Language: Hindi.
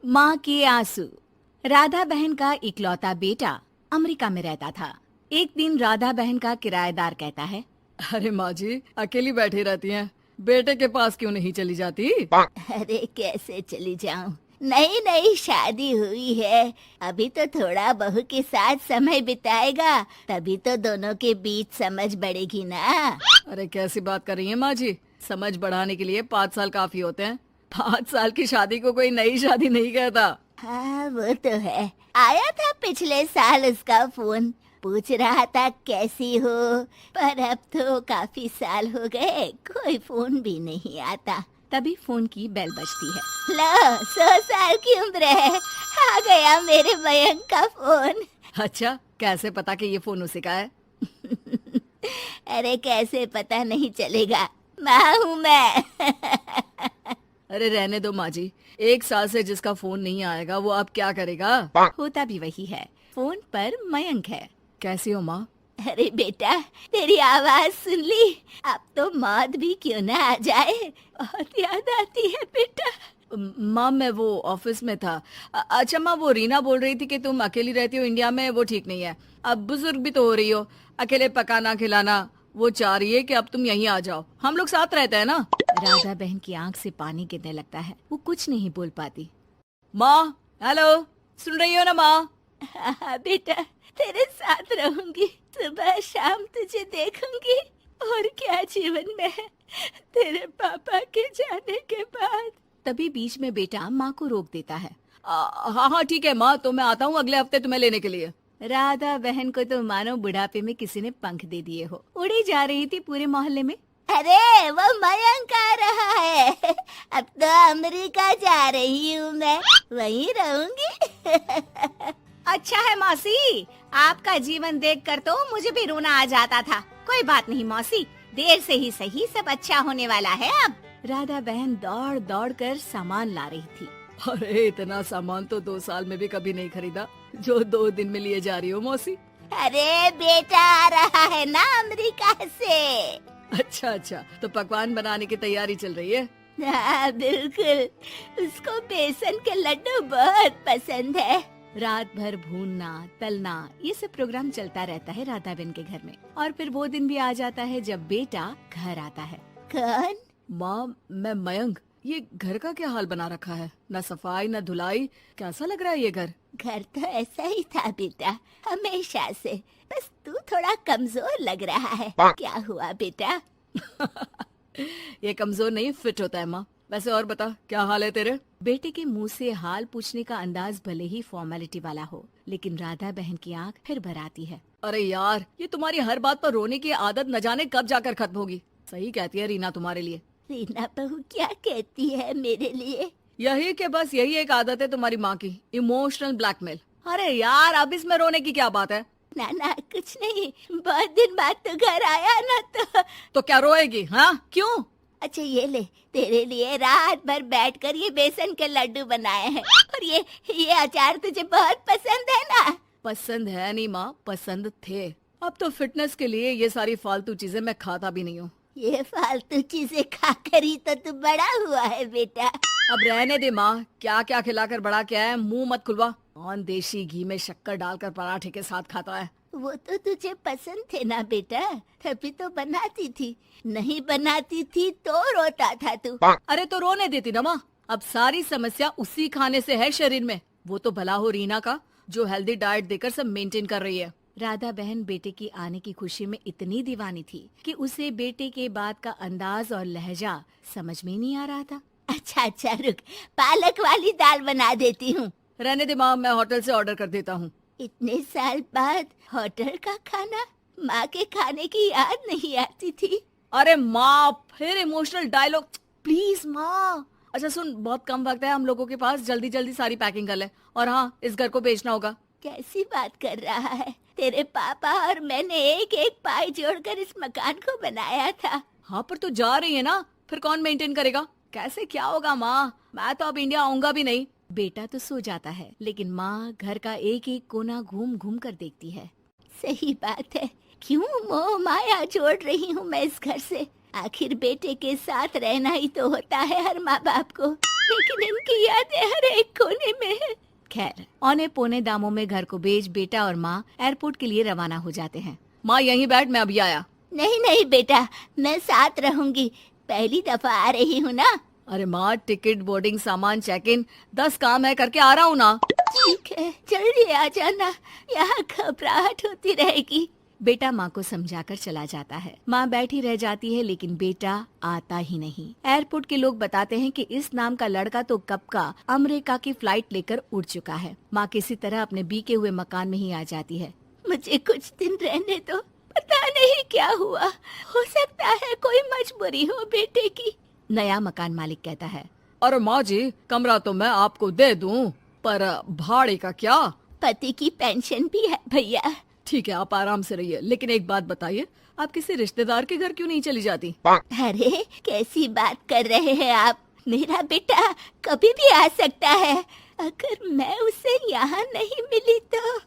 माँ के आंसू। राधा बहन का इकलौता बेटा अमेरिका में रहता था। एक दिन राधा बहन का किराएदार कहता है, अरे माँ जी अकेली बैठी रहती हैं, बेटे के पास क्यों नहीं चली जाती? अरे कैसे चली जाऊं, नई नई शादी हुई है। अभी तो थोड़ा बहू के साथ समय बिताएगा, तभी तो दोनों के बीच समझ बढ़ेगी ना। अरे कैसी बात कर रही हैं माँ जी, समझ बढ़ाने के लिए 5 साल काफी होते हैं। 5 साल की शादी को कोई नई शादी नहीं कहता। हाँ वो तो है। आया था पिछले साल उसका फोन, पूछ रहा था कैसी हो, पर अब तो काफी साल हो गए, कोई फोन भी नहीं आता। तभी फोन की बेल बजती है। लो 100 साल की उम्र है, आ गया मेरे मयंक का फोन। अच्छा कैसे पता कि ये फोन उसी का है? अरे कैसे पता नहीं चलेगा, माँ हूँ मैं। अरे रहने दो माँ जी, 1 साल से जिसका फोन नहीं आएगा वो अब क्या करेगा? होता भी वही है, फोन पर मयंक है। कैसी हो माँ? अरे बेटा तेरी आवाज सुन ली, अब तो मौत भी क्यों ना आ जाए, बहुत याद आती है बेटा। माँ मैं वो ऑफिस में था। अच्छा माँ, वो रीना बोल रही थी कि तुम अकेली रहती हो इंडिया में, वो ठीक नहीं है। अब बुजुर्ग भी तो हो रही हो, अकेले पकाना खिलाना, वो चाह रही है कि अब तुम यहीं आ जाओ, हम लोग साथ रहते हैं ना। राधा बहन की आंख से पानी गिरने लगता है, वो कुछ नहीं बोल पाती। माँ हेलो, सुन रही हो ना माँ? हाँ बेटा, तेरे साथ रहूंगी, सुबह शाम तुझे देखूंगी, और क्या जीवन में है तेरे पापा के जाने के बाद। तभी बीच में बेटा माँ को रोक देता है। हाँ हाँ ठीक है माँ, तो मैं आता हूँ अगले हफ्ते तुम्हें लेने के लिए। राधा बहन को तो मानो बुढ़ापे में किसी ने पंख दे दिए हो, उड़ी जा रही थी पूरे मोहल्ले में। अरे वो मयंक आ रहा है, अब तो अमेरिका जा रही हूँ मैं, वहीं रहूंगी। अच्छा है मौसी, आपका जीवन देखकर तो मुझे भी रोना आ जाता था। कोई बात नहीं मौसी, देर से ही सही, सब अच्छा होने वाला है अब। राधा बहन दौड़ दौड़ कर सामान ला रही थी। अरे इतना सामान तो 2 साल में भी कभी नहीं खरीदा जो 2 दिन में लिए जा रही हो मौसी। अरे बेटा आ रहा है ना अमेरिका से। अच्छा अच्छा, तो पकवान बनाने की तैयारी चल रही है? हाँ बिल्कुल, उसको बेसन के लड्डू बहुत पसंद है। रात भर भूनना तलना ये सब प्रोग्राम चलता रहता है राधा बहन के घर में। और फिर वो दिन भी आ जाता है जब बेटा घर आता है। कौन? माँ मैं मयंक, ये घर का क्या हाल बना रखा है, न सफाई न धुलाई, कैसा लग रहा है ये घर? घर तो ऐसा ही था बेटा, हमेशा से, बस तू थोड़ा कमजोर लग रहा है। क्या हुआ बेटा? ये कमजोर नहीं फिट होता है माँ। वैसे और बता क्या हाल है तेरे? बेटे के मुंह से हाल पूछने का अंदाज भले ही फॉर्मेलिटी वाला हो, लेकिन राधा बहन की आंख फिर भर आती है। अरे यार, ये तुम्हारी हर बात पर रोने की आदत न जाने कब जाकर खत्म होगी। सही कहती है रीना तुम्हारे लिए। रीना बहू क्या कहती है मेरे लिए? यही के बस यही एक आदत है तुम्हारी माँ की, इमोशनल ब्लैकमेल। अरे यार अब इसमें रोने की क्या बात है? ना ना कुछ नहीं, बहुत दिन बाद तो घर आया ना तो क्या रोएगी? हाँ क्यों? अच्छा ये ले, तेरे लिए रात भर बैठकर ये बेसन के लड्डू बनाए हैं, और ये अचार तुझे बहुत पसंद है ना? पसंद है नहीं माँ, पसंद थे। अब तो फिटनेस के लिए ये सारी फालतू चीजें मैं खाता भी नहीं हूँ। ये फालतू चीजें खाकर ही तो तू बड़ा हुआ है बेटा। अब रहने दे माँ, क्या क्या खिलाकर बड़ा किया है, मुंह मत खुलवा। कौन देशी घी में शक्कर डालकर पराठे के साथ खाता है? वो तो तुझे पसंद थे ना बेटा, तभी तो बनाती थी, नहीं बनाती थी तो रोता था तू। अरे तो रोने देती ना माँ, अब सारी समस्या उसी खाने से है शरीर में। वो तो भला हो रीना का, जो हेल्दी डाइट देकर सब मेंटेन कर रही है। राधा बहन बेटे की आने की खुशी में इतनी दीवानी थी कि उसे बेटे के बात का अंदाज और लहजा समझ में नहीं आ रहा था। अच्छा अच्छा रुक, पालक वाली दाल बना देती हूँ। रहने दे माँ, मैं होटल से ऑर्डर कर देता हूँ। इतने साल बाद होटल का खाना, माँ के खाने की याद नहीं आती थी। अरे माँ फिर इमोशनल डायलॉग, प्लीज माँ। अच्छा सुन, बहुत कम वक्त है हम लोगों के पास, जल्दी जल्दी सारी पैकिंग कर ले। और हाँ, इस घर को बेचना होगा। कैसी बात कर रहा है, तेरे पापा और मैंने एक एक पाई जोड़कर इस मकान को बनाया था। हाँ पर तू जा रही है ना, फिर कौन मेंटेन करेगा? कैसे क्या होगा माँ, मैं तो अब इंडिया आऊंगा भी नहीं। बेटा तो सो जाता है, लेकिन माँ घर का एक एक कोना घूम घूम कर देखती है। सही बात है, क्यों मोह माया जोड़ रही हूँ मैं इस घर से? आखिर बेटे के साथ रहना ही तो होता है हर माँ बाप को। लेकिन इनकी यादें हर एक कोने में है। खैर, औने पौने दामों में घर को बेच बेटा और माँ एयरपोर्ट के लिए रवाना हो जाते हैं। माँ यहीं बैठ, मैं अभी आया। नहीं नहीं बेटा, मैं साथ रहूंगी, पहली दफा आ रही हूँ ना। अरे माँ, टिकट, बोर्डिंग, सामान, चेक इन, 10 काम है, करके आ रहा हूँ ना। ठीक है, जल्दी आ जाना, यहाँ घबराहट होती रहेगी। बेटा माँ को समझाकर चला जाता है। माँ बैठी रह जाती है लेकिन बेटा आता ही नहीं। एयरपोर्ट के लोग बताते हैं कि इस नाम का लड़का तो कब का अमेरिका की फ्लाइट लेकर उड़ चुका है। माँ किसी तरह अपने बीके हुए मकान में ही आ जाती है। मुझे कुछ दिन रहने दो, पता नहीं क्या हुआ, हो सकता है कोई मजबूरी हो बेटे की। नया मकान मालिक कहता है। अरे माँ जी, कमरा तो मैं आपको दे दूँ, पर भाड़े का क्या? पति की पेंशन भी है भैया। ठीक है, आप आराम से रहिए, लेकिन एक बात बताइए, आप किसी रिश्तेदार के घर क्यों नहीं चली जाती? अरे कैसी बात कर रहे हैं आप, मेरा बेटा कभी भी आ सकता है। अगर मैं उसे यहाँ नहीं मिली तो